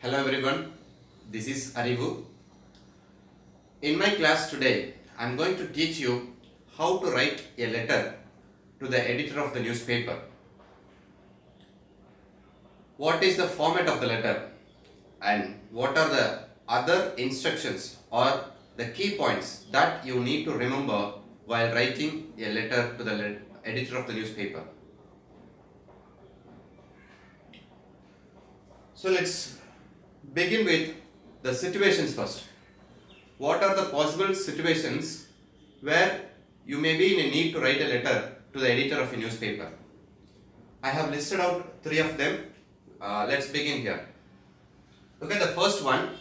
Hello everyone, this is Arivu. In my class today, I am going to teach you how to write a letter to the editor of the newspaper. What is the format of the letter and what are the other instructions or the key points that you need to remember while writing a letter to the editor of the newspaper. So let's begin with the situations first. What are the possible situations where you may be in a need to write a letter to the editor of a newspaper? I have listed out three of them. Let's begin here. Look at the first one,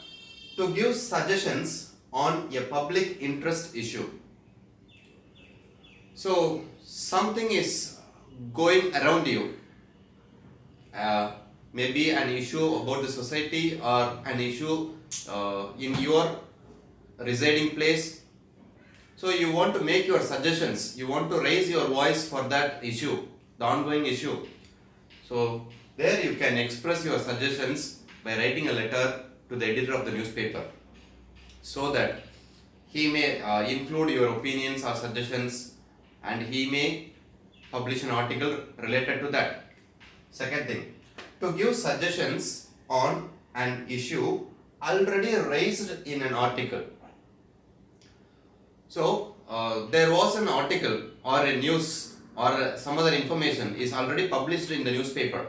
to give suggestions on a public interest issue. So something is going around you. Maybe an issue about the society or an issue in your residing place. So you want to make your suggestions, you want to raise your voice for that issue, the ongoing issue. So there you can express your suggestions by writing a letter to the editor of the newspaper so that he may include your opinions or suggestions and he may publish an article related to that. Second thing, to give suggestions on an issue already raised in an article. So there was an article or a news or some other information is already published in the newspaper.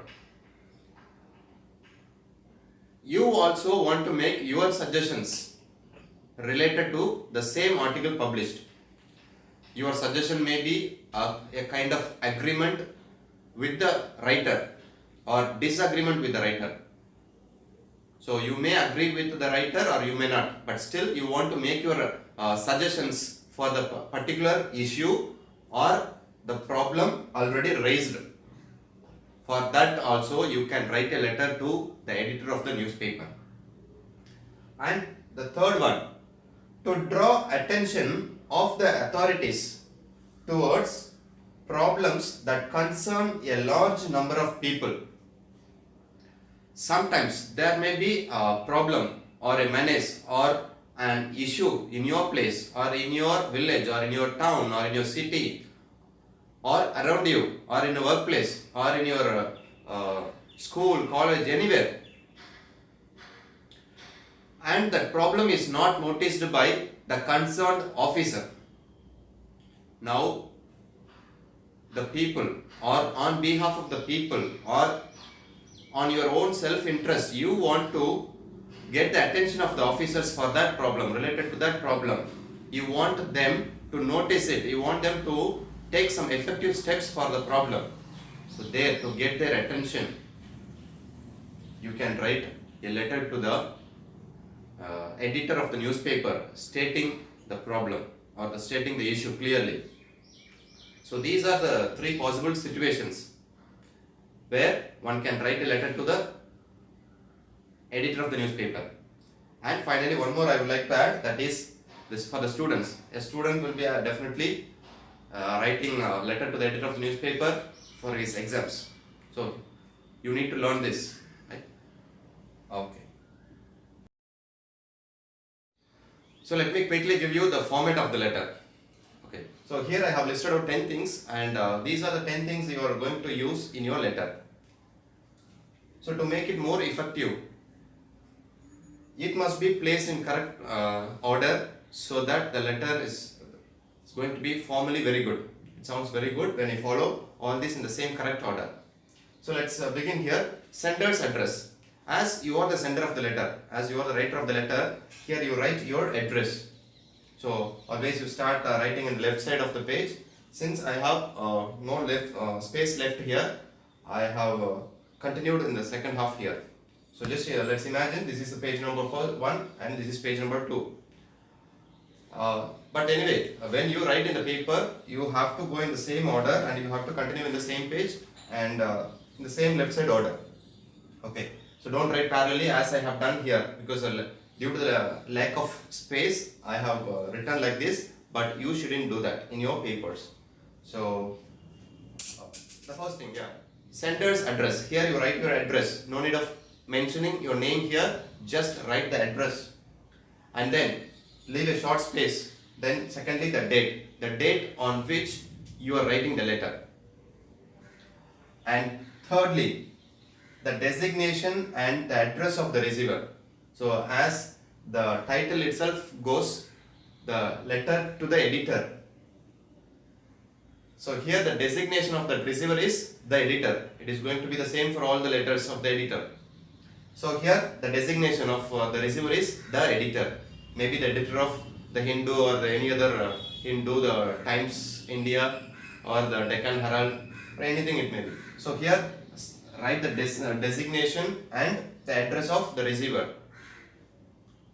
You also want to make your suggestions related to the same article published. Your suggestion may be a kind of agreement with the writer or disagreement with the writer. So you may agree with the writer or you may not, but still you want to make your suggestions for the particular issue or the problem already raised. For that also you can write a letter to the editor of the newspaper. And the third one, to draw attention of the authorities towards problems that concern a large number of people. Sometimes there may be a problem or a menace or an issue in your place or in your village or in your town or in your city or around you or in your workplace or in your school, college, anywhere. And that problem is not noticed by the concerned officer. Now the people or on behalf of the people or on your own self-interest, you want to get the attention of the officers for that problem, related to that problem. You want them to notice it. You want them to take some effective steps for the problem. So there, to get their attention, you can write a letter to the editor of the newspaper stating the problem or stating the issue clearly. So these are the three possible situations where one can write a letter to the editor of the newspaper. And finally, one more I would like to add, that is this for the students. A student will be definitely writing a letter to the editor of the newspaper for his exams. So you need to learn this, right? Okay. So let me quickly give you the format of the letter. Okay. So here I have listed out 10 things, and these are the 10 things you are going to use in your letter. So to make it more effective, it must be placed in correct order so that the letter is going to be formally very good. It sounds very good when you follow all this in the same correct order. So let's begin here. Sender's address. As you are the sender of the letter, as you are the writer of the letter, here you write your address. So always you start writing in the left side of the page. Since I have no left space left here, I have continued in the second half here. So just here, let's imagine this is the page number 1 and this is page number 2. But anyway, when you write in the paper, you have to go in the same order and you have to continue in the same page and in the same left side order. Okay, so don't write parallelly as I have done here, because due to the lack of space I have written like this, but you shouldn't do that in your papers. So the first thing, sender's address. Here you write your address. No need of mentioning your name here, just write the address and then leave a short space. Then secondly, the date on which you are writing the letter. And thirdly, the designation and the address of the receiver. So as the title itself goes, the letter to the editor. So here the designation of the receiver is the editor. It is going to be the same for all the letters of the editor. So here the designation of the receiver is the editor. Maybe the editor of the Hindu or any other Hindu, the Times India or the Deccan Herald or anything it may be. So here write the designation and the address of the receiver.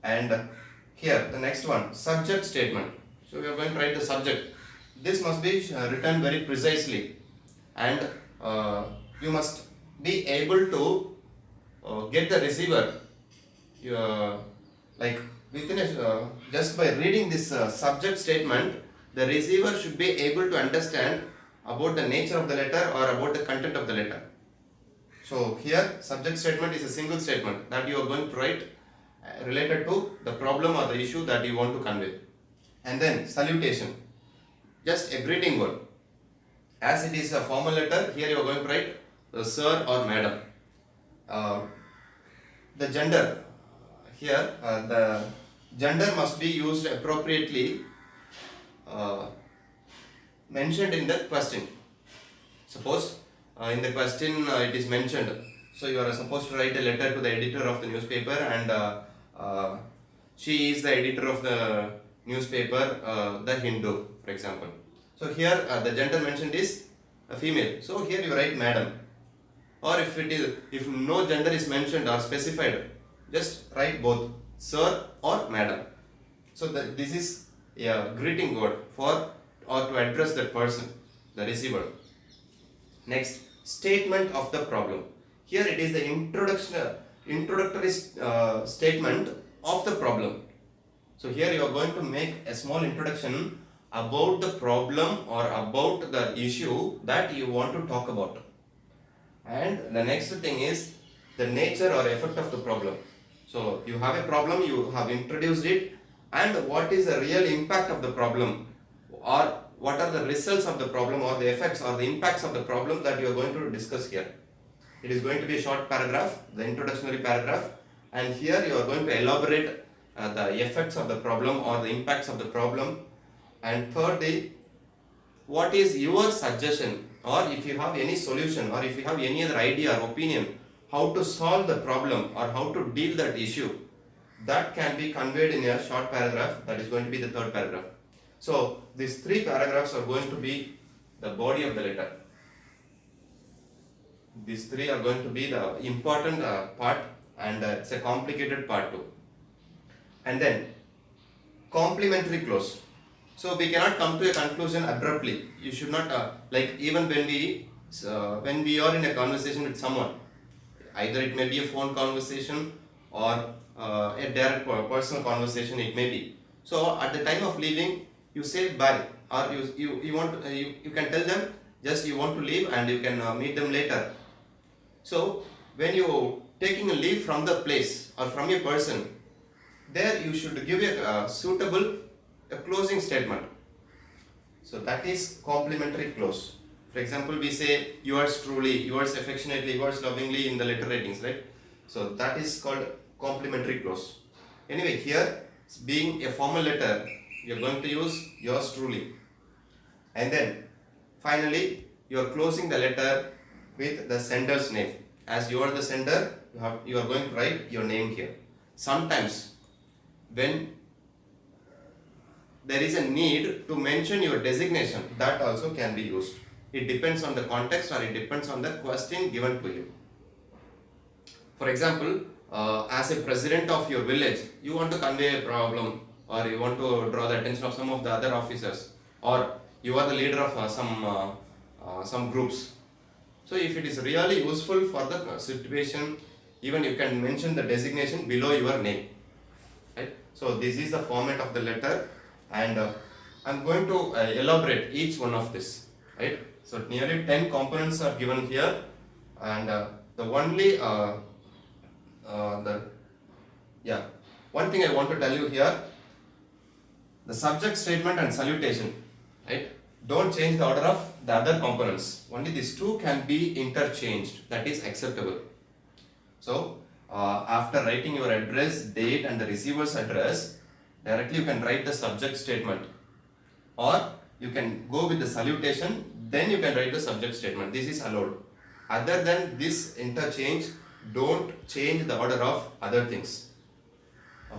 And here the next one, subject statement. So we are going to write the subject. This must be written very precisely, and you must be able to get the receiver like within a, just by reading this subject statement, the receiver should be able to understand about the nature of the letter or about the content of the letter. So here subject statement is a single statement that you are going to write related to the problem or the issue that you want to convey. And then salutation, just a greeting word. As it is a formal letter, here you are going to write sir or madam. The gender, here the gender must be used appropriately mentioned in the question. Suppose in the question it is mentioned, so you are supposed to write a letter to the editor of the newspaper, and she is the editor of the newspaper, the Hindu, for example. So here the gender mentioned is a female, so here you write madam. Or if no gender is mentioned or specified, just write both sir or madam. So this is a greeting word for or to address that person, the receiver. Next, statement of the problem. Here it is the introductory statement of the problem. So here you are going to make a small introduction about the problem or about the issue that you want to talk about. And the next thing is the nature or effect of the problem. So you have a problem, you have introduced it, and what is the real impact of the problem, or what are the results of the problem, or the effects or the impacts of the problem that you are going to discuss here. It is going to be a short paragraph, the introductory paragraph, and here you are going to elaborate the effects of the problem or the impacts of the problem. And thirdly, what is your suggestion, or if you have any solution, or if you have any other idea or opinion how to solve the problem or how to deal that issue, that can be conveyed in a short paragraph. That is going to be the third paragraph. So these three paragraphs are going to be the body of the letter. These three are going to be the important part, and it's a complicated part too. And then complementary clause. So we cannot come to a conclusion abruptly. You should not like even when we are in a conversation with someone, either it may be a phone conversation or a direct personal conversation it may be. So at the time of leaving, you say bye, or you can tell them just you want to leave and you can meet them later. So when you taking a leave from the place or from a person, there you should give a suitable closing statement. So that is complementary clause. For example, we say yours truly, yours affectionately, yours lovingly in the letter ratings, right? So that is called complementary clause. Anyway, here being a formal letter, you are going to use yours truly. And then finally you are closing the letter with the sender's name. As you are the sender, you are going to write your name here. Sometimes when there is a need to mention your designation, that also can be used. It depends on the context, or it depends on the question given to you. For example, as a president of your village, you want to convey a problem, or you want to draw the attention of some of the other officers, or you are the leader of some groups. So if it is really useful for the situation, even you can mention the designation below your name, right? So this is the format of the letter, and I'm going to elaborate each one of this, right? So nearly 10 components are given here, and the only one thing I want to tell you here, the subject statement and salutation, right? Don't change the order of the other components. Only these two can be interchanged. That is acceptable. So, after writing your address, date and the receiver's address, directly you can write the subject statement. Or you can go with the salutation, then you can write the subject statement. This is allowed. Other than this interchange, don't change the order of other things.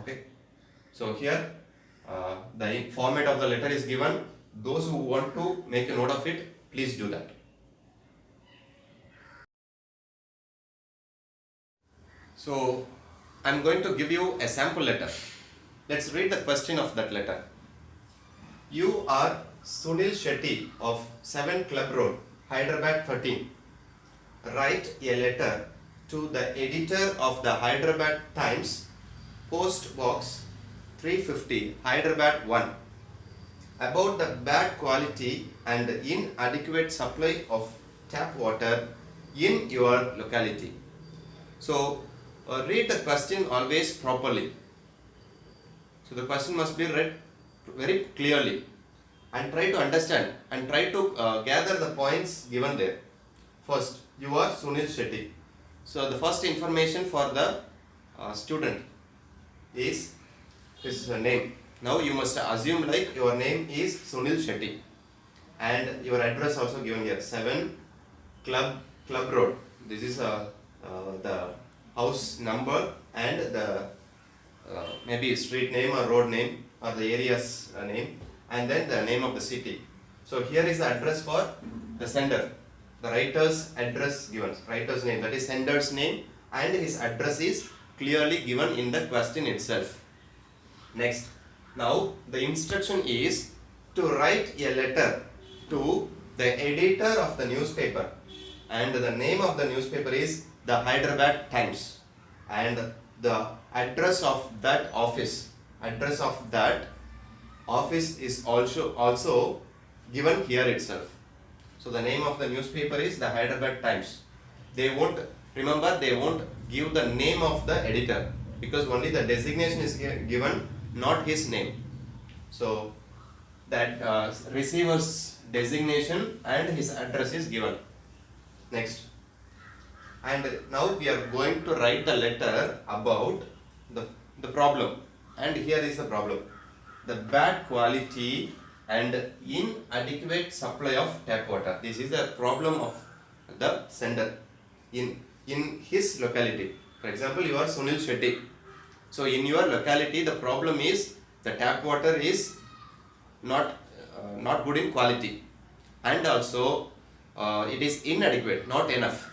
Okay. So here, the format of the letter is given. Those who want to make a note of it, please do that. So, I am going to give you a sample letter. Let's read the question of that letter. You are Sunil Shetty of 7 Club Road, Hyderabad 13. Write a letter to the editor of the Hyderabad Times, Post Box 350, Hyderabad 1, about the bad quality and inadequate supply of tap water in your locality. So, read the question always properly. So, the question must be read very clearly and try to understand and try to gather the points given there. First, you are Sunil Shetty. So, the first information for the student is his name. Now, you must assume like your name is Sunil Shetty and your address also given here, 7 Club Road. This is the house number and the maybe street name or road name or the area's name, and then the name of the city. So here is the address for the sender. The writer's address given, writer's name, that is sender's name, and his address is clearly given in the question itself. Next, now the instruction is to write a letter to the editor of the newspaper, and the name of the newspaper is the Hyderabad Times, and the address of that office is also given here itself. So the name of the newspaper is the Hyderabad Times. They won't give the name of the editor because only the designation is given, not his name. So that receiver's designation and his address is given. Next. And now we are going to write the letter about the problem. And here is the problem. The bad quality and inadequate supply of tap water. This is the problem of the sender in his locality. For example, you are Sunil Shetty. So in your locality, the problem is the tap water is not good in quality, and also it is inadequate, not enough.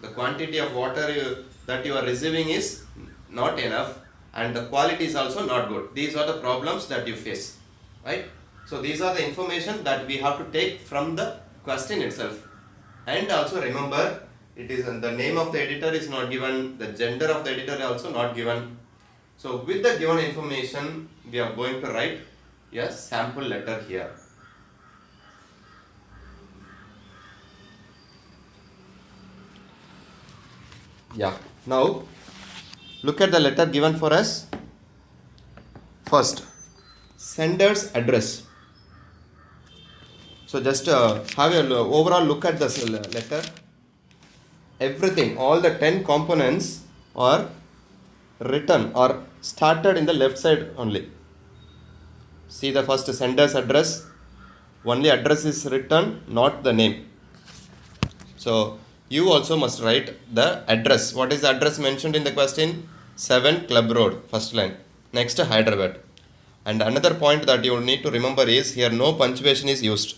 The quantity of water that you are receiving is not enough, and the quality is also not good. These are the problems that you face, right? So these are the information that we have to take from the question itself. And also remember, it is the name of the editor is not given, the gender of the editor is also not given. So with the given information, we are going to write a sample letter here. Yeah. Now, look at the letter given for us. First, sender's address. So just have an overall look at this letter. Everything, all the 10 components are written or started in the left side only. See the first sender's address. Only address is written, not the name. So you also must write the address. What is the address mentioned in the question? 7 Club Road, first line. Next, Hyderabad. And another point that you need to remember is here no punctuation is used.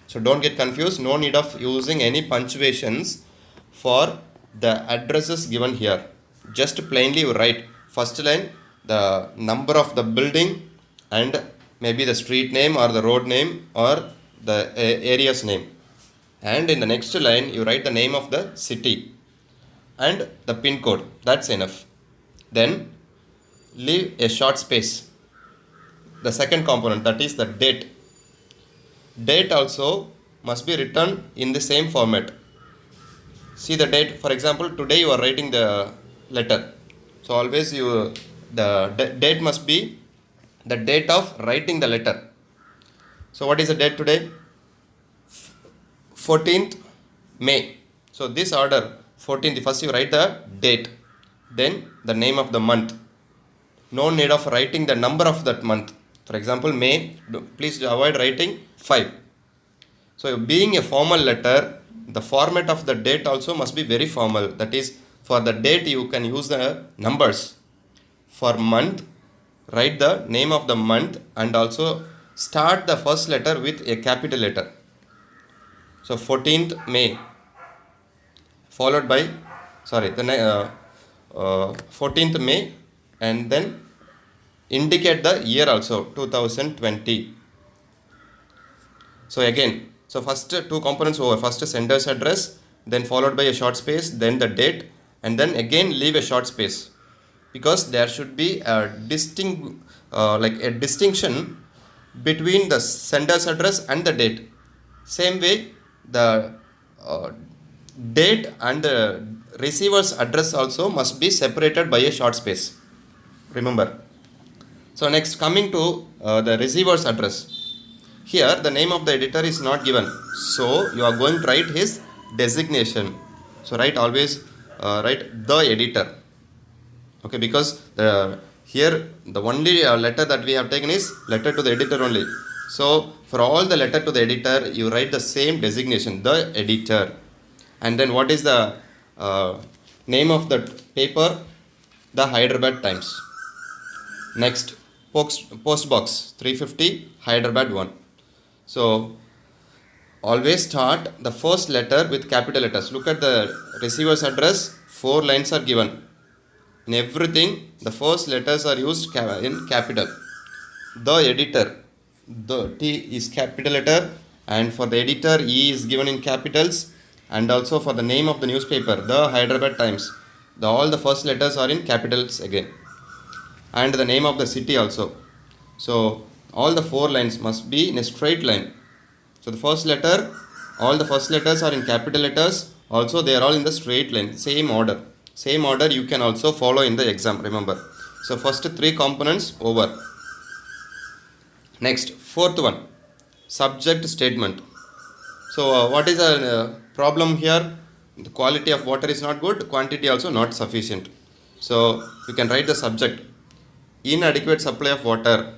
So don't get confused. No need of using any punctuations for the addresses given here. Just plainly you write first line the number of the building and maybe the street name or the road name or the area's name. And in the next line you write the name of the city and the pin code. That's enough. Then leave a short space. The second component, that is the date. Date also must be written in the same format. See the date, for example, today you are writing the letter. So always date must be the date of writing the letter. So what is the date today? 14th May. So this order, 14th, first you write the date, then the name of the month. No need of writing the number of that month. For example, May, please avoid writing 5. So being a formal letter, the format of the date also must be very formal. That is, for the date you can use the numbers. For month, write the name of the month and also start the first letter with a capital letter. So 14th May followed by 14th May, and then indicate the year also, 2020. So again, so first two components over, first sender's address, then followed by a short space, then the date, and then again leave a short space, because there should be a distinction between the sender's address and the date. Same way, the date and the receiver's address also must be separated by a short space. Remember. So next, coming to the receiver's address. Here the name of the editor is not given, so you are going to write his designation. So always write the editor. Okay, because here the only letter that we have taken is letter to the editor only. So for all the letter to the editor, you write the same designation, the editor. And then what is the name of the paper? The Hyderabad Times. Next, post box 350, Hyderabad 1. So always start the first letter with capital letters. Look at the receiver's address, 4 lines are given. In everything, the first letters are used in capital. The editor, the T is capital letter, and for the editor, E is given in capitals, and also for the name of the newspaper, the Hyderabad Times, all the first letters are in capitals again, and the name of the city also. So all the 4 lines must be in a straight line. So the first letter, all the first letters are in capital letters, also they are all in the straight line, same order you can also follow in the exam, remember. So first 3 components over. Next, fourth one, subject statement. So what is the problem here? The quality of water is not good, quantity also not sufficient. So you can write the subject, inadequate supply of water,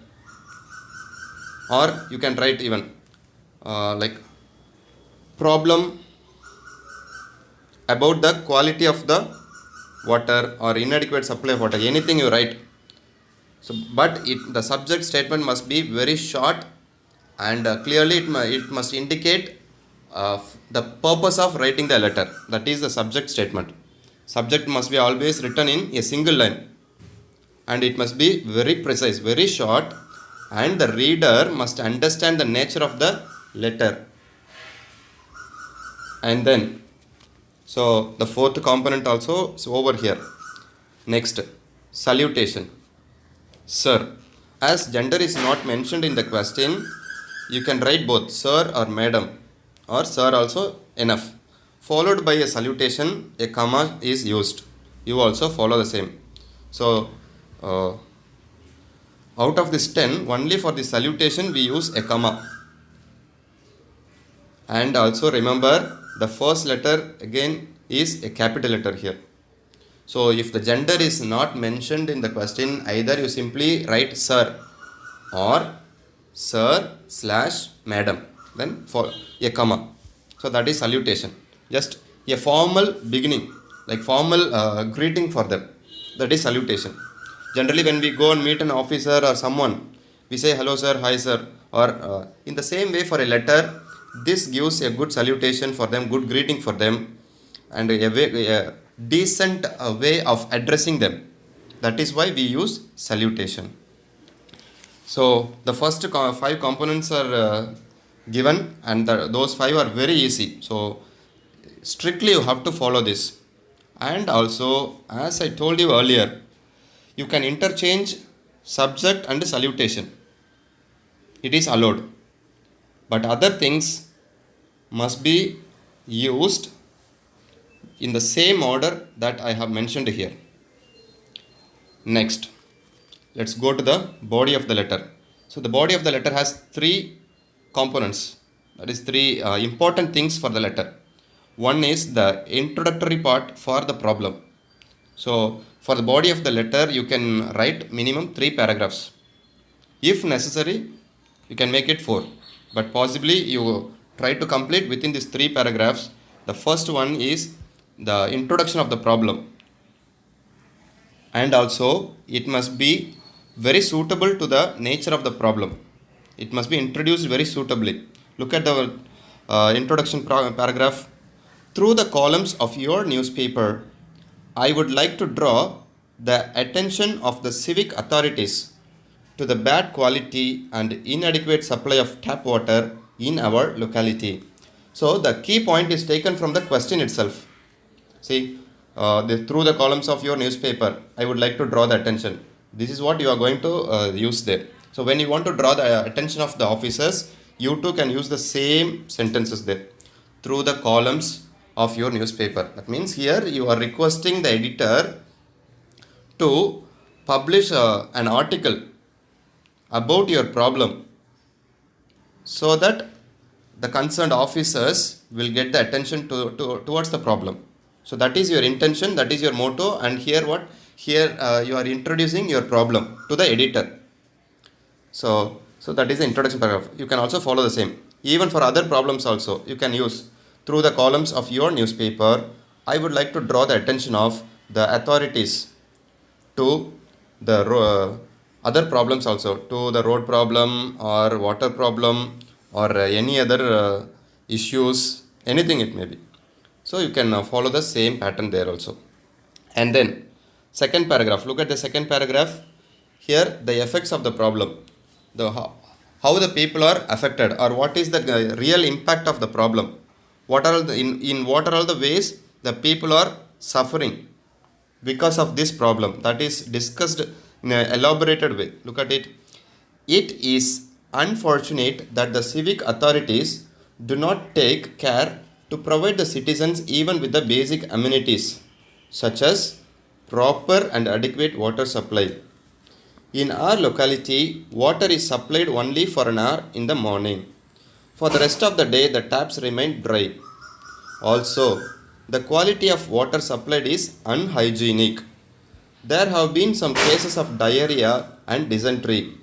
or you can write even problem about the quality of the water or inadequate supply of water, anything you write. So but the subject statement must be very short, and clearly it must indicate the purpose of writing the letter. That is the subject statement. Subject must be always written in a single line, and it must be very precise, very short, and the reader must understand the nature of the letter. And then, so the fourth component also is over here. Next, salutation. Sir. As gender is not mentioned in the question, you can write both sir or madam, or sir also enough. Followed by a salutation, a comma is used. You also follow the same. So out of this 10, only for the salutation we use a comma. And also remember, the first letter again is a capital letter here. So if the gender is not mentioned in the question, either you simply write sir or sir/madam, then for a comma. So that is salutation. Just a formal beginning, like formal greeting for them. That is salutation. Generally when we go and meet an officer or someone, we say hello sir, hi sir, or in the same way for a letter, this gives a good salutation for them, good greeting for them, and a decent way of addressing them. That is why we use salutation. So the first 5 components are given, and those 5 are very easy. So strictly you have to follow this. And also, as I told you earlier, you can interchange subject and salutation. It is allowed. But other things must be used in the same order that I have mentioned here. Next, let's go to the body of the letter. So the body of the letter has three components. That is three important things for the letter. One is the introductory part for the problem. So for the body of the letter, you can write minimum 3 paragraphs. If necessary, you can make it 4. But possibly you try to complete within these 3 paragraphs. The first one is the introduction of the problem. And also it must be very suitable to the nature of the problem. It must be introduced very suitably. Look at the introduction paragraph. Through the columns of your newspaper, I would like to draw the attention of the civic authorities to the bad quality and inadequate supply of tap water in our locality. So the key point is taken from the question itself. See, through the columns of your newspaper, I would like to draw the attention. This is what you are going to use there. So when you want to draw the attention of the officers, you too can use the same sentences there. Through the columns of your newspaper. That means here you are requesting the editor to publish an article about your problem so that the concerned officers will get the attention towards the problem. So that is your intention, that is your motto, and here what? Here you are introducing your problem to the editor. So that is the introduction paragraph. You can also follow the same. Even for other problems also, you can use through the columns of your newspaper, I would like to draw the attention of the authorities to the other problems also, to the road problem or water problem or any other issues, anything it may be. So you can follow the same pattern there also. And then second paragraph, look at the second paragraph. Here the effects of the problem, how the people are affected, or what is the real impact of the problem. What are in what are all the ways the people are suffering because of this problem, that is discussed in an elaborated way. Look at it. It is unfortunate that the civic authorities do not take care to provide the citizens even with the basic amenities such as proper and adequate water supply. In our locality, water is supplied only for an hour in the morning. For the rest of the day, the taps remain dry. Also, the quality of water supplied is unhygienic. There have been some cases of diarrhea and dysentery.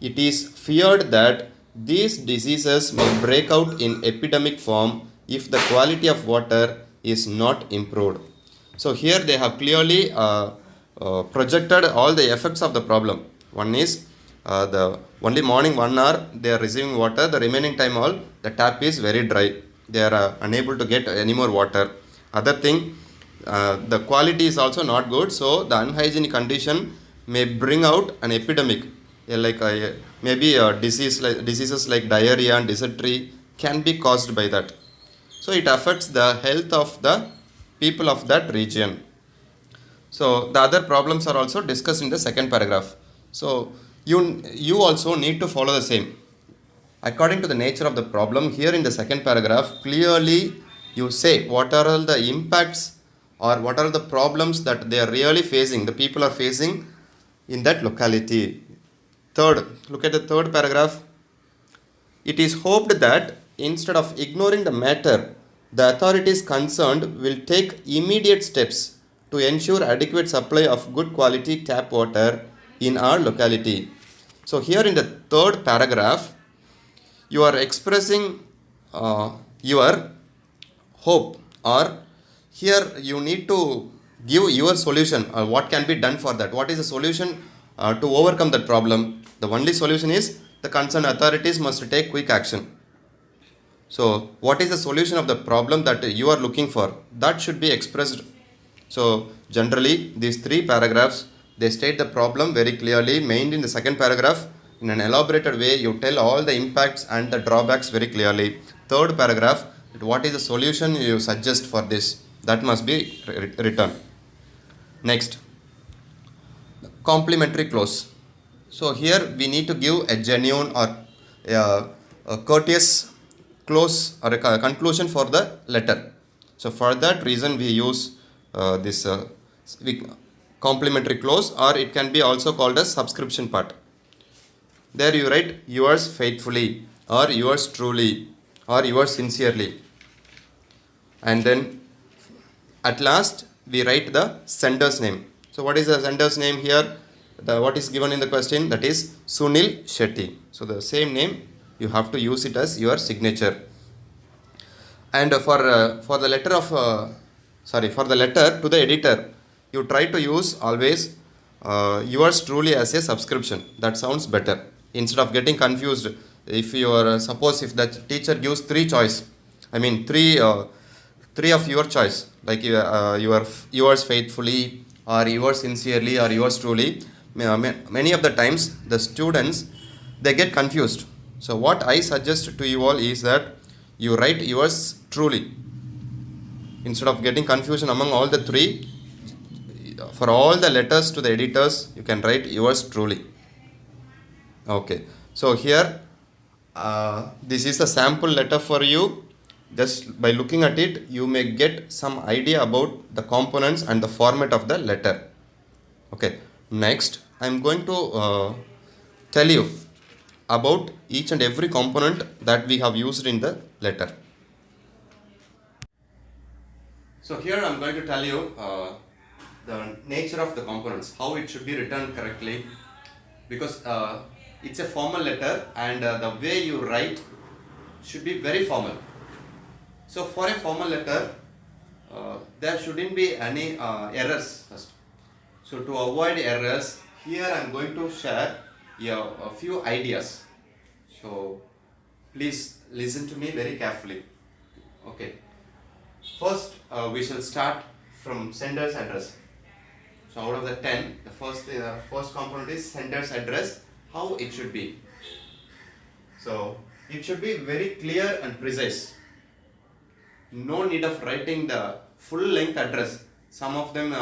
It is feared that these diseases may break out in epidemic form if the quality of water is not improved. So here they have clearly projected all the effects of the problem. One is the only morning 1 hour they are receiving water, the remaining time all the tap is very dry. They are unable to get any more water. Other thing, the quality is also not good, so the unhygienic condition may bring out an epidemic, like maybe diseases like diarrhea and dysentery can be caused by that. So it affects the health of the people of that region. So the other problems are also discussed in the second paragraph. So you also need to follow the same. According to the nature of the problem, here in the second paragraph, clearly you say what are all the impacts or what are the problems that they are really facing, the people are facing in that locality. Third, look at the third paragraph. It is hoped that instead of ignoring the matter, the authorities concerned will take immediate steps to ensure adequate supply of good quality tap water in our locality. So here in the third paragraph, you are expressing your hope, or here you need to give your solution, what can be done for that, what is the solution to overcome that problem. The only solution is the concerned authorities must take quick action. So what is the solution of the problem that you are looking for, that should be expressed. So generally these three paragraphs, they state the problem very clearly. Mainly in the second paragraph, in an elaborated way, you tell all the impacts and the drawbacks very clearly. Third paragraph, what is the solution you suggest for this, that must be written. Next, complementary clause. So here we need to give a genuine or a courteous clause or a conclusion for the letter. So for that reason we use complementary clause, or it can be also called as subscription part. There you write yours faithfully, or yours truly, or yours sincerely. And then at last we write the sender's name. So what is the sender's name here? What is given in the question, that is Sunil Shetty. So the same name you have to use it as your signature. And for the letter of for the letter to the editor, you try to use always yours truly as a subscription. That sounds better. Instead of getting confused, if you are suppose if the teacher gives three choice, I mean three of your choice, like yours faithfully, or yours sincerely, or yours truly. Many of the times the students, they get confused. So what I suggest to you all is that you write yours truly. Instead of getting confusion among all the three, for all the letters to the editors, you can write yours truly. Okay, so here this is a sample letter for you. Just by looking at it, you may get some idea about the components and the format of the letter. Okay, next I am going to tell you about each and every component that we have used in the letter. So here I am going to tell you the nature of the components, how it should be written correctly, because it's a formal letter, and the way you write should be very formal. So for a formal letter, there shouldn't be any errors first. So to avoid errors, here I am going to share a few ideas. So please listen to me very carefully. Okay. First, we shall start from sender's address. So out of the 10, the first component is sender's address. How it should be. So it should be very clear and precise. No need of writing the full length address. Some of them,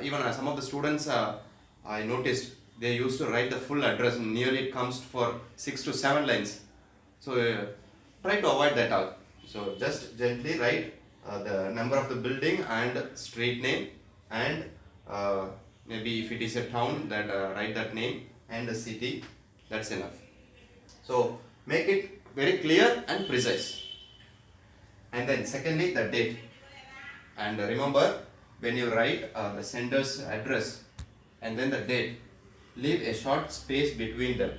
even some of the students, I noticed they used to write the full address. Nearly it comes for 6 to 7 lines. So try to avoid that all. So just gently write the number of the building and street name, and maybe if it is a town, that write that name, and the city. That's enough. So make it very clear and precise. And then secondly, the date. And remember, when you write the sender's address and then the date, leave a short space between them,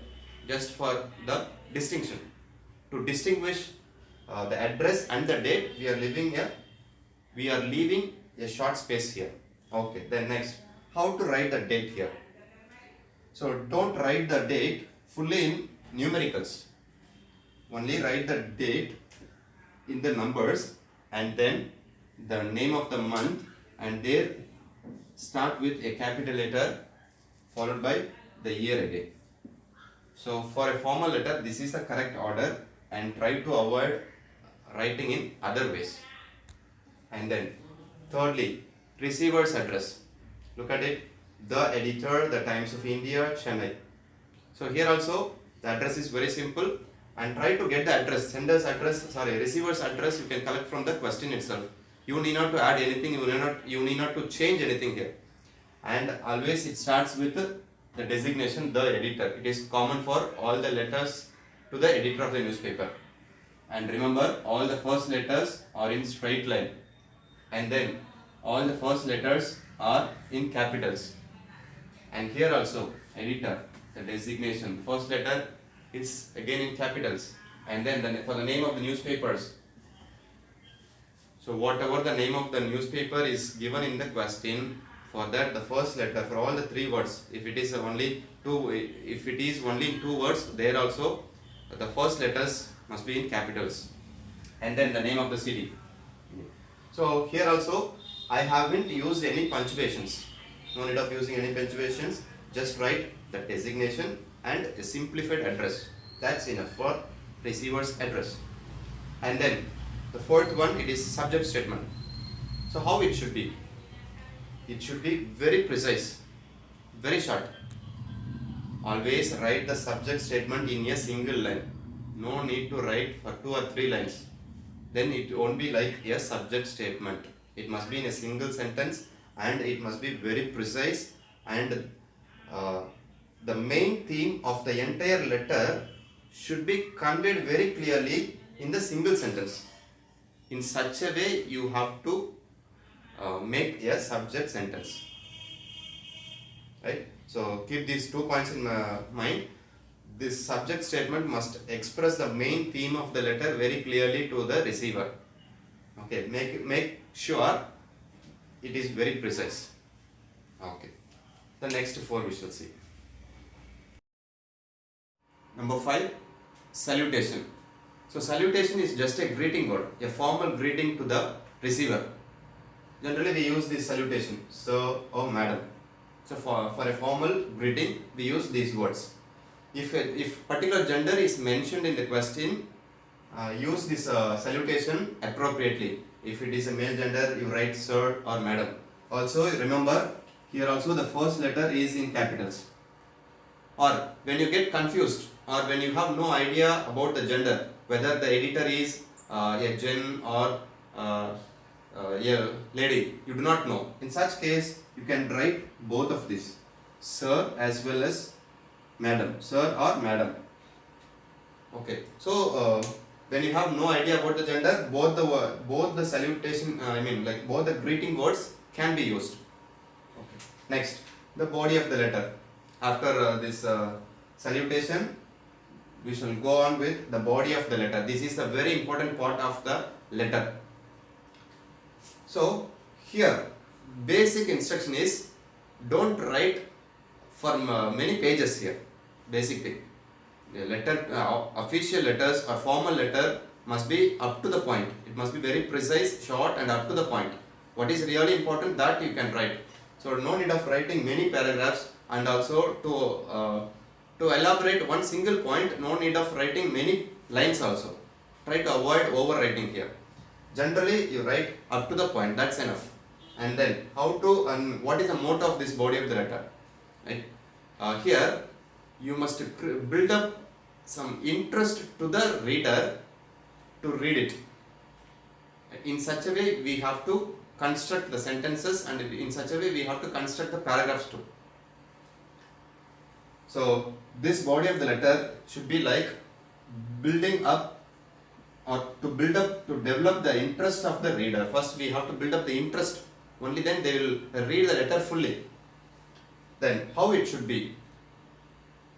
just for the distinction. To distinguish the address and the date, we are leaving a short space here. Okay, then next, how to write the date here. So don't write the date fully in numericals. Only write the date in the numbers, and then the name of the month, and there start with a capital letter followed by the year again. So for a formal letter, this is the correct order, and try to avoid writing in other ways. And then thirdly, receiver's address. Look at it. The editor, The Times of India, Chennai. So here also the address is very simple, and try to get the address, receiver's address you can collect from the question itself. You need not to add anything, you need not to change anything here. And always it starts with the designation, the editor. It is common for all the letters to the editor of the newspaper. And remember, all the first letters are in straight line, and then all the first letters are in capitals. And here also, editor, the designation, first letter is again in capitals, and then for the name of the newspapers. So whatever the name of the newspaper is given in the question, for that the first letter for all the 3 words. If it is only in 2 words, there also the first letters must be in capitals, and then the name of the city. So here also I haven't used any punctuations. No need of using any punctuations. Just write the designation and a simplified address. That's enough for receiver's address. And then the fourth one, it is subject statement. So how it should be? It should be very precise, very short. Always write the subject statement in a single line. No need to write for 2 or 3 lines. Then it won't be like a subject statement. It must be in a single sentence, and it must be very precise, and the main theme of the entire letter should be conveyed very clearly in the single sentence. In such a way you have to make a subject sentence, right? So keep these 2 points in mind. This subject statement must express the main theme of the letter very clearly to the receiver. Okay, make sure it is very precise. Okay, the next 4 we shall see. Number 5, salutation. So salutation is just a greeting word, a formal greeting to the receiver. Generally we use this salutation, so, oh madam. So for a formal greeting we use these words. If particular gender is mentioned in the question, use this salutation appropriately. If it is a male gender, you write sir or madam. Also remember, here also the first letter is in capitals. Or when you get confused, or when you have no idea about the gender, whether the editor is a gen or a lady, you do not know. In such case, you can write both of these, sir as well as madam, sir or madam. Okay, so when you have no idea about the gender, both the salutation, both the greeting words can be used. Okay. Next, the body of the letter. After this salutation, we shall go on with the body of the letter. This is the very important part of the letter. So here, basic instruction is, don't write for many pages here. Basic thing. The letter, official letters or formal letter must be up to the point. It must be very precise, short and up to the point. What is really important, that you can write. So no need of writing many paragraphs, and also to elaborate one single point, no need of writing many lines also. Try to avoid overwriting here. Generally you write up to the point, that's enough. And then how to, and what is the motto of this body of the letter? Right? Here you must build up some interest to the reader to read it. In such a way we have to construct the sentences, and in such a way we have to construct the paragraphs too. So this body of the letter should be like building up, or to develop the interest of the reader. First we have to build up the interest, only then they will read the letter fully. Then how it should be?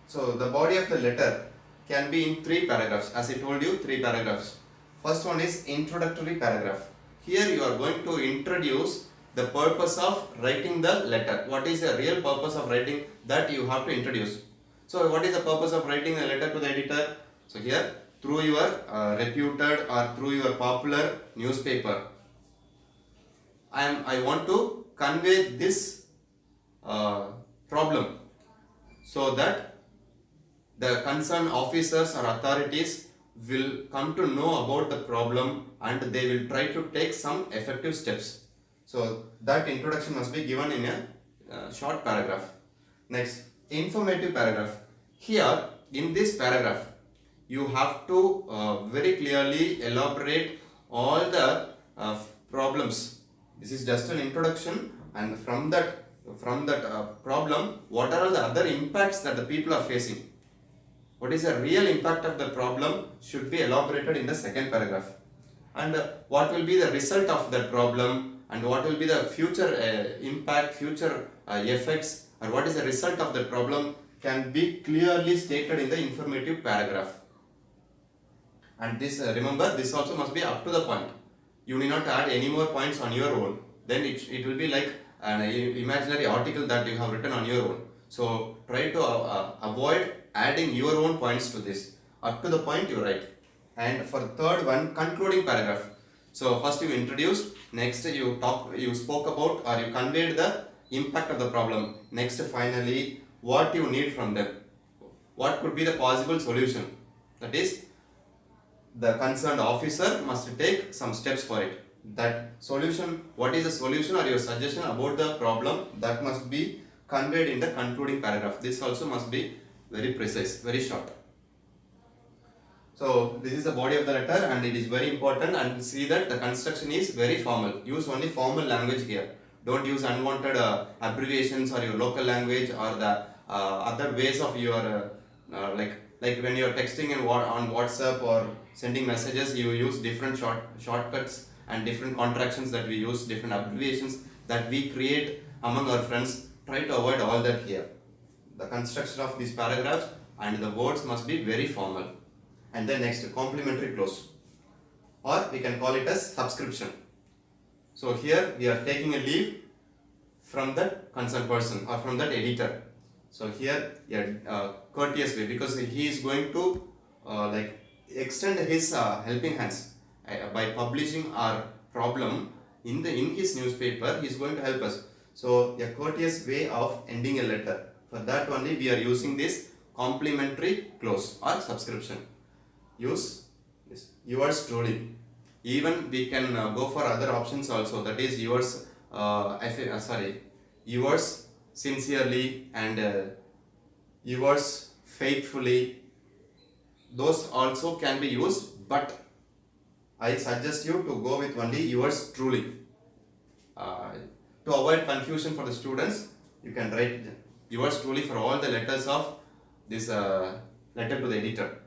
So the body of the letter can be in 3 paragraphs. As I told you, 3 paragraphs. First one is introductory paragraph. Here you are going to introduce the purpose of writing the letter. What is the real purpose of writing, that you have to introduce. So what is the purpose of writing a letter to the editor? So here, through your reputed or through your popular newspaper, I want to convey this problem, so that the concerned officers or authorities will come to know about the problem, and they will try to take some effective steps. So that introduction must be given in a short paragraph. Next, informative paragraph. Here in this paragraph you have to very clearly elaborate all the problems. This is just an introduction, and from that problem, what are all the other impacts that the people are facing. What is the real impact of the problem should be elaborated in the second paragraph. And what will be the result of that problem, and what will be the future impact, future effects, and what is the result of the problem can be clearly stated in the informative paragraph. And this, remember, this also must be up to the point. You need not add any more points on your own. Then it will be like an imaginary article that you have written on your own. So try to avoid adding your own points to this. Up to the point you write. And for the third one, concluding paragraph. So first you introduced, next you spoke about, or you conveyed the impact of the problem. Next, finally, what you need from them. What could be the possible solution? That is, the concerned officer must take some steps for it. That solution, what is the solution or your suggestion about the problem, that must be conveyed in the concluding paragraph. This also must be very precise, very short. So this is the body of the letter, and it is very important, and see that the construction is very formal. Use only formal language here. Don't use unwanted abbreviations or your local language or the other ways of your like when you're texting on WhatsApp or sending messages, you use different shortcuts and different contractions that we use, different abbreviations that we create among our friends. Try to avoid all that here. The construction of these paragraphs and the words must be very formal. And then next, complementary clause, or we can call it as subscription. So here we are taking a leave from that concerned person or from that editor. So here, courteous way, because he is going to like extend his helping hands by publishing our problem in his newspaper. He is going to help us. So a courteous way of ending a letter. For that only we are using this complementary clause or subscription. Use this, yours truly. Even we can go for other options also. That is yours. Yours sincerely and yours faithfully. Those also can be used, but I suggest you to go with only yours truly. To avoid confusion for the students, you can write yours truly for all the letters of this letter to the editor.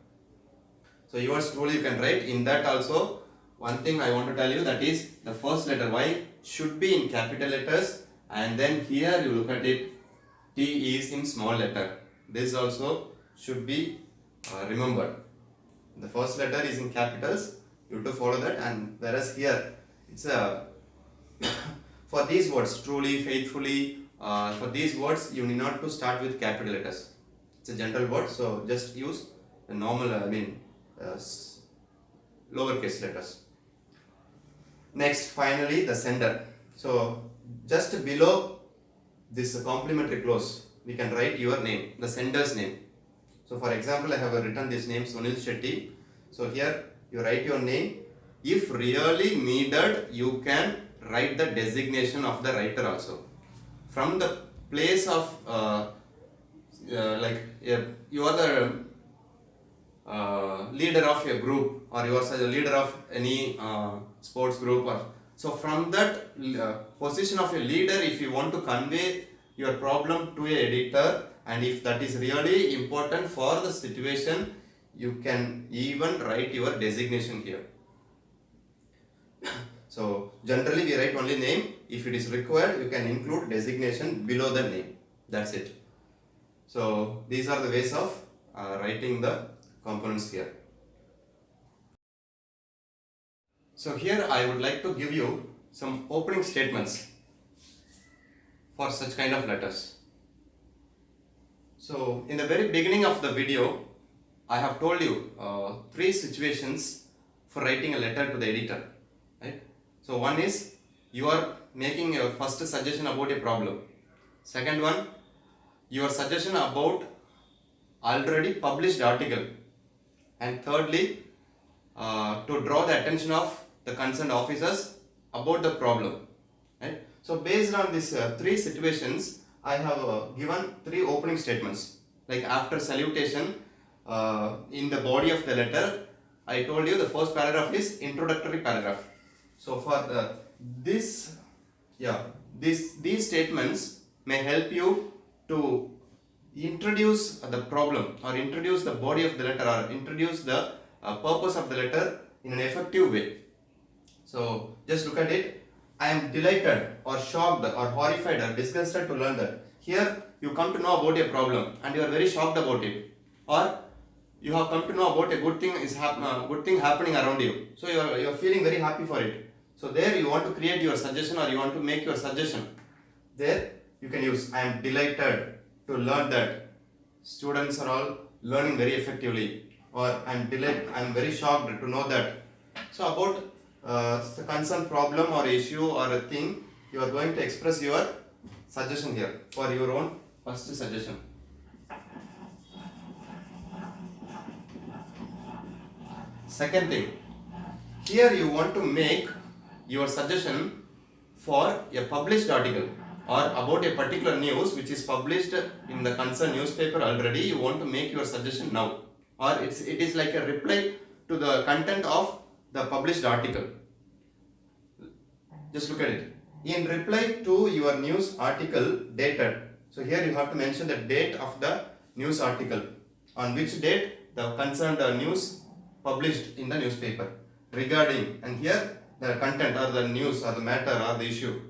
So yours truly you can write. In that also, one thing I want to tell you, that is the first letter Y should be in capital letters, and then here you look at it, T is in small letter. This also should be remembered. The first letter is in capitals, you have to follow that, and whereas here it's a for these words, truly, faithfully, for these words you need not to start with capital letters. It's a general word, so just use the normal, lowercase letters. Next, finally, the sender. So just below this complementary clause, we can write your name, the sender's name. So for example, I have written this name, Sunil Shetty. So here you write your name. If really needed, you can write the designation of the writer also. From the place of you are the leader of a group, or you are the leader of any sports group, or so from that position of a leader, if you want to convey your problem to a editor, and if that is really important for the situation, you can even write your designation here. So generally we write only name. If it is required, you can include designation below the name. That's it. So these are the ways of writing the components here. So here I would like to give you some opening statements for such kind of letters. So in the very beginning of the video, I have told you 3 situations for writing a letter to the editor, right? So one is you are making your first suggestion about a problem. Second one, your suggestion about already published article. And thirdly, to draw the attention of the concerned officers about the problem, right? So based on these 3 situations, I have given 3 opening statements. Like after salutation, in the body of the letter, I told you the first paragraph is introductory paragraph. So for these statements may help you to introduce the problem, or introduce the body of the letter, or introduce the purpose of the letter in an effective way. So just look at it. I am delighted or shocked or horrified or disgusted to learn that. Here you come to know about a problem and you are very shocked about it, or you have come to know about a good thing happening around you. So you are feeling very happy for it. So there you want to create your suggestion, or you want to make your suggestion. There you can use I am delighted to learn that students are all learning very effectively, or I am very shocked to know that. So about the concerned problem or issue or a thing, you are going to express your suggestion here for your own first suggestion. Second thing, here you want to make your suggestion for a published article or about a particular news which is published in the concerned newspaper already. You want to make your suggestion now, or it is like a reply to the content of the published article. Just look at it. in reply to your news article dated. So here you have to mention the date of the news article, on which date the concerned news published in the newspaper regarding, and here the content or the news or the matter or the issue.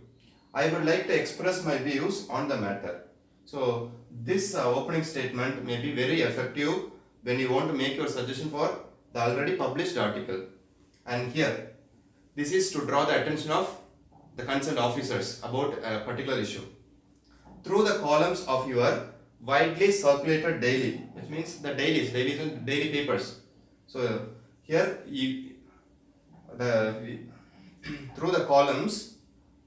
I would like to express my views on the matter. So this opening statement may be very effective when you want to make your suggestion for the already published article. And here, this is to draw the attention of the concerned officers about a particular issue. Through the columns of your widely circulated daily, which means the daily papers. So here, through the columns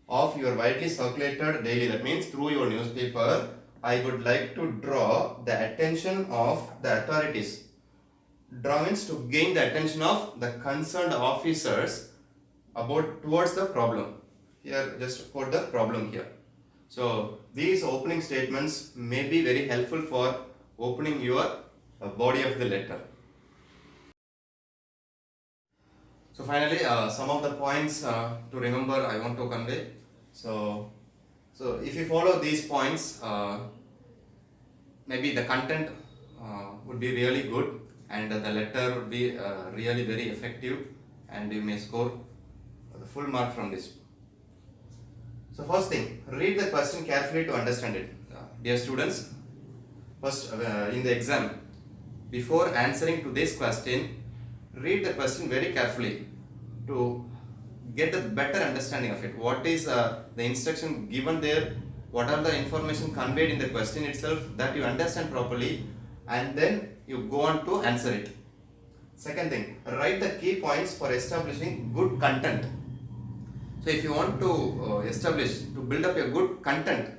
of your widely circulated daily, that means through your newspaper, I would like to draw the attention of the authorities. Draw means to gain the attention of the concerned officers towards the problem. Here, just put the problem here. So these opening statements may be very helpful for opening your body of the letter. So finally, some of the points to remember I want to convey. So if you follow these points, maybe the content would be really good, and the letter would be really very effective, and you may score the full mark from this. So first thing, read the question carefully to understand it. Dear students, first in the exam, before answering to this question, read the question very carefully to get a better understanding of it. What is the instruction given there? What are the information conveyed in the question itself, that you understand properly, and then you go on to answer it. Second thing, write the key points for establishing good content. So if you want to build up a good content,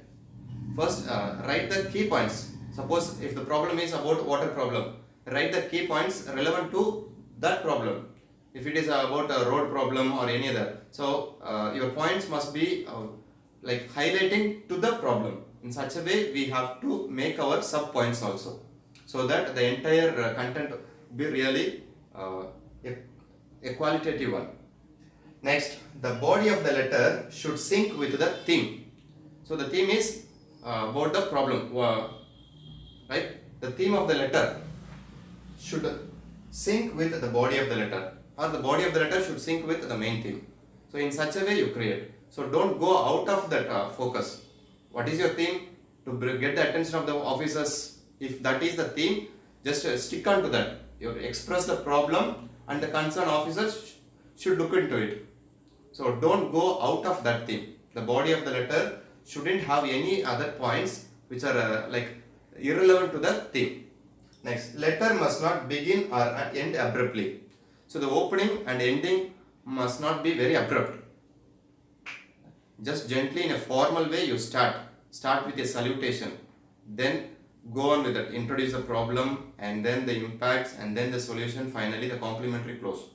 first write the key points. Suppose if the problem is about water problem, write the key points relevant to that problem. If it is about a road problem or any other, so your points must be like highlighting to the problem. In such a way, we have to make our sub points also, so that the entire content be really a qualitative one. Next, the body of the letter should sync with the theme. So the theme is about the problem, right? The theme of the letter should sync with the body of the letter, or the body of the letter should sync with the main theme. So in such a way you create. So don't go out of that focus. What is your theme? To get the attention of the officers. If that is the theme, just stick on to that. You express the problem, and the concerned officers should look into it. So don't go out of that theme. The body of the letter shouldn't have any other points which are like irrelevant to the theme. Next, letter must not begin or end abruptly. So the opening and ending must not be very abrupt. Just gently, in a formal way, you start with a salutation, then go on with that, introduce the problem, and then the impacts, and then the solution, finally the complimentary close.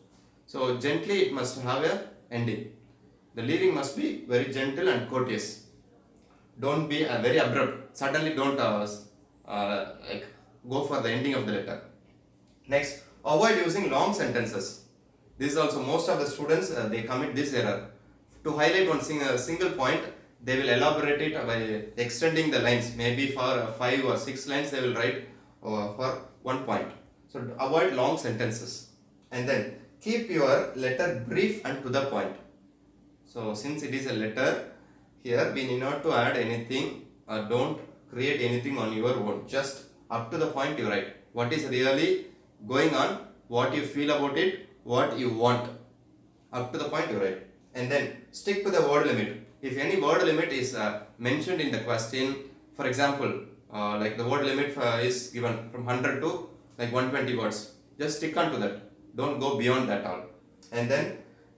So gently it must have a ending. The leaving must be very gentle and courteous. Don't be very abrupt. Suddenly don't like go for the ending of the letter. Next, avoid using long sentences. This is also most of the students they commit this error. To highlight one single point, they will elaborate it by extending the lines. Maybe for 5 or 6 lines they will write for one point. So avoid long sentences. And then keep your letter brief and to the point. So since it is a letter, here we need not to add anything, or don't create anything on your own. Just up to the point you write. What is really going on, what you feel about it, what you want. Up to the point you write. And then stick to the word limit. If any word limit is mentioned in the question, for example, like the word limit is given from 100 to like 120 words, just stick on to that. Don't go beyond that all. And then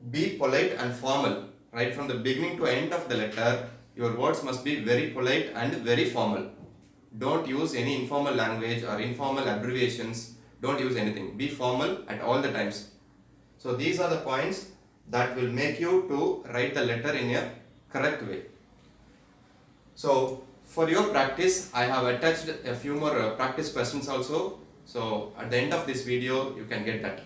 be polite and formal. Right from the beginning to end of the letter, your words must be very polite and very formal. Don't use any informal language or informal abbreviations. Don't use anything. Be formal at all the times. So these are the points that will make you to write the letter in a correct way. So for your practice, I have attached a few more practice questions also. So at the end of this video, you can get that.